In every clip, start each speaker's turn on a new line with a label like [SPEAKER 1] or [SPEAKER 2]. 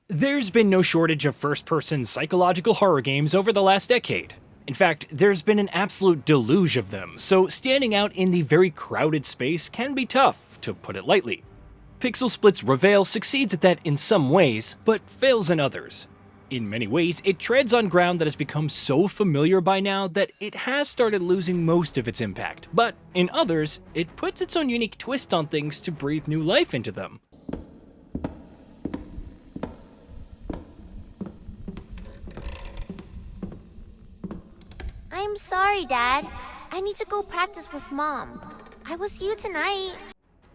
[SPEAKER 1] There's been no shortage of first-person psychological horror games over the last decade. In fact, there's been an absolute deluge of them, so standing out in the very crowded space can be tough, to put it lightly. Pixel Split's Reveil succeeds at that in some ways, but fails in others. In many ways, it treads on ground that has become so familiar by now that it has started losing most of its impact, but in others, it puts its own unique twist on things to breathe new life into them.
[SPEAKER 2] I'm sorry, Dad. I need to go practice with Mom. I will see you tonight.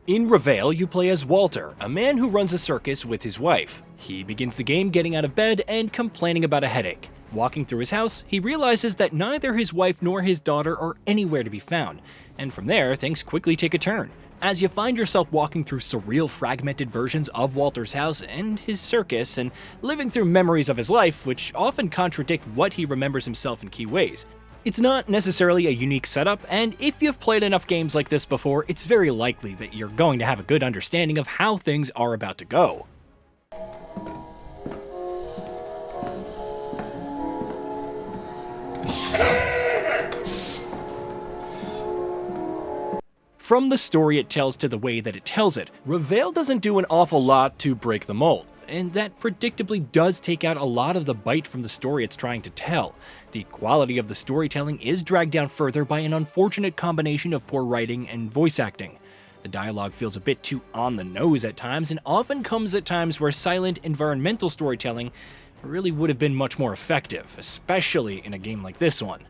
[SPEAKER 1] In Reveil, you play as Walter, a man who runs a circus with his wife. He begins the game getting out of bed and complaining about a headache. Walking through his house, he realizes that neither his wife nor his daughter are anywhere to be found, and from there, things quickly take a turn, as you find yourself walking through surreal fragmented versions of Walter's house and his circus, and living through memories of his life, which often contradict what he remembers himself in key ways. It's not necessarily a unique setup, and if you've played enough games like this before, it's very likely that you're going to have a good understanding of how things are about to go. From the story it tells to the way that it tells it, Reveil doesn't do an awful lot to break the mold, and that predictably does take out a lot of the bite from the story it's trying to tell. The quality of the storytelling is dragged down further by an unfortunate combination of poor writing and voice acting. The dialogue feels a bit too on the nose at times, and often comes at times where silent, environmental storytelling really would have been much more effective, especially in a game like this one.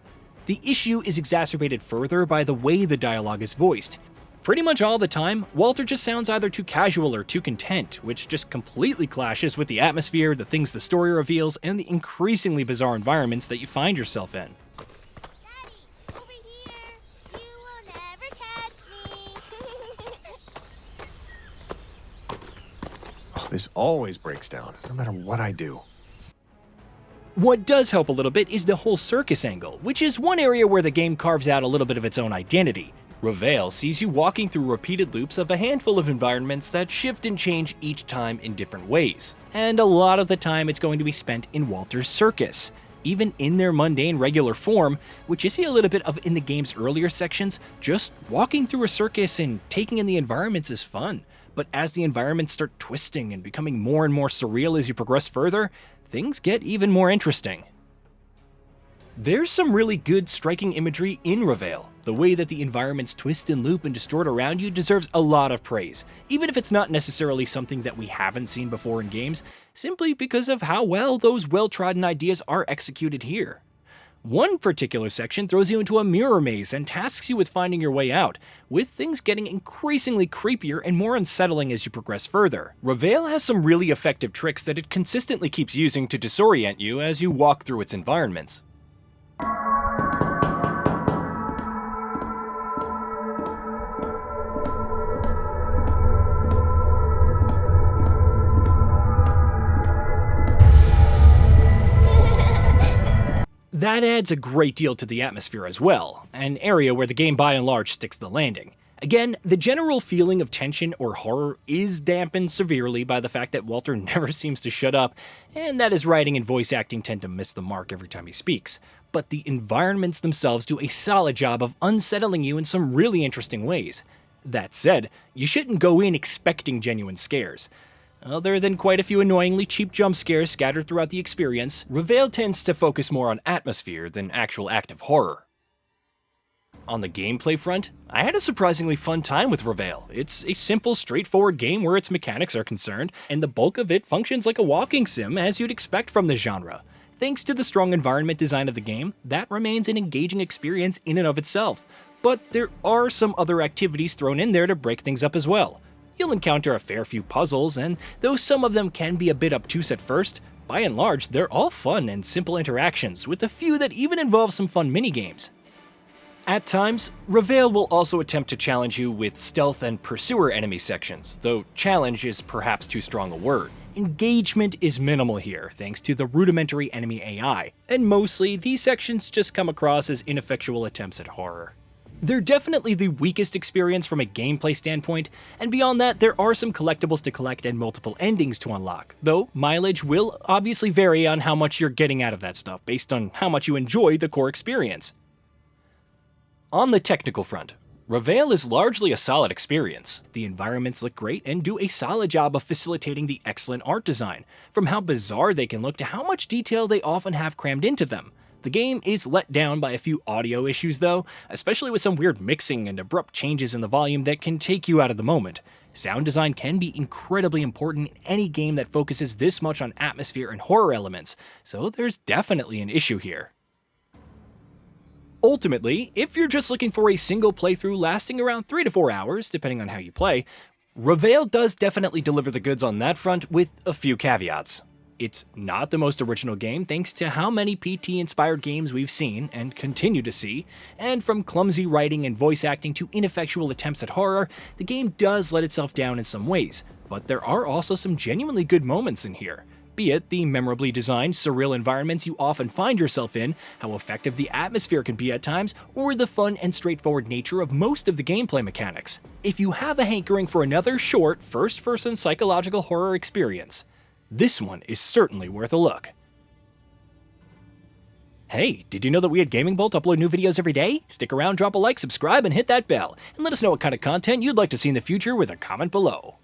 [SPEAKER 1] The issue is exacerbated further by the way the dialogue is voiced. Pretty much all the time, Walter just sounds either too casual or too content, which just completely clashes with the atmosphere, the things the story reveals, and the increasingly bizarre environments that you find yourself in.
[SPEAKER 2] Daddy, over here. You will never catch me.
[SPEAKER 3] Oh, this always breaks down, no matter what I do.
[SPEAKER 1] What does help a little bit is the whole circus angle, which is one area where the game carves out a little bit of its own identity. Reveil sees you walking through repeated loops of a handful of environments that shift and change each time in different ways. And a lot of the time it's going to be spent in Walter's circus. Even in their mundane regular form, which you see a little bit of in the game's earlier sections, just walking through a circus and taking in the environments is fun. But as the environments start twisting and becoming more and more surreal as you progress further, things get even more interesting. There's some really good striking imagery in Reveil. The way that the environments twist and loop and distort around you deserves a lot of praise, even if it's not necessarily something that we haven't seen before in games, simply because of how well those well-trodden ideas are executed here. One particular section throws you into a mirror maze and tasks you with finding your way out, with things getting increasingly creepier and more unsettling as you progress further. Reveil has some really effective tricks that it consistently keeps using to disorient you as you walk through its environments. That adds a great deal to the atmosphere as well, an area where the game by and large sticks the landing. Again, the general feeling of tension or horror is dampened severely by the fact that Walter never seems to shut up, and that his writing and voice acting tend to miss the mark every time he speaks. But the environments themselves do a solid job of unsettling you in some really interesting ways. That said, you shouldn't go in expecting genuine scares. Other than quite a few annoyingly cheap jump scares scattered throughout the experience, Reveil tends to focus more on atmosphere than actual active horror. On the gameplay front, I had a surprisingly fun time with Reveil. It's a simple, straightforward game where its mechanics are concerned, and the bulk of it functions like a walking sim as you'd expect from the genre. Thanks to the strong environment design of the game, that remains an engaging experience in and of itself, but there are some other activities thrown in there to break things up as well. You'll encounter a fair few puzzles, and though some of them can be a bit obtuse at first, by and large, they're all fun and simple interactions, with a few that even involve some fun minigames. At times, Reveil will also attempt to challenge you with stealth and pursuer enemy sections, though challenge is perhaps too strong a word. Engagement is minimal here, thanks to the rudimentary enemy AI, and mostly these sections just come across as ineffectual attempts at horror. They're definitely the weakest experience from a gameplay standpoint, and beyond that there are some collectibles to collect and multiple endings to unlock, though mileage will obviously vary on how much you're getting out of that stuff based on how much you enjoy the core experience. On the technical front, Reveil is largely a solid experience. The environments look great and do a solid job of facilitating the excellent art design, from how bizarre they can look to how much detail they often have crammed into them. The game is let down by a few audio issues though, especially with some weird mixing and abrupt changes in the volume that can take you out of the moment. Sound design can be incredibly important in any game that focuses this much on atmosphere and horror elements, so there's definitely an issue here. Ultimately, if you're just looking for a single playthrough lasting around 3 to 4 hours, depending on how you play, Reveil does definitely deliver the goods on that front with a few caveats. It's not the most original game thanks to how many PT-inspired games we've seen and continue to see, and from clumsy writing and voice acting to ineffectual attempts at horror, the game does let itself down in some ways, but there are also some genuinely good moments in here. Be it the memorably designed, surreal environments you often find yourself in, how effective the atmosphere can be at times, or the fun and straightforward nature of most of the gameplay mechanics. If you have a hankering for another short, first-person psychological horror experience, this one is certainly worth a look. Hey, did you know that we at GamingBolt upload new videos every day? Stick around, drop a like, subscribe, and hit that bell, and let us know what kind of content you'd like to see in the future with a comment below.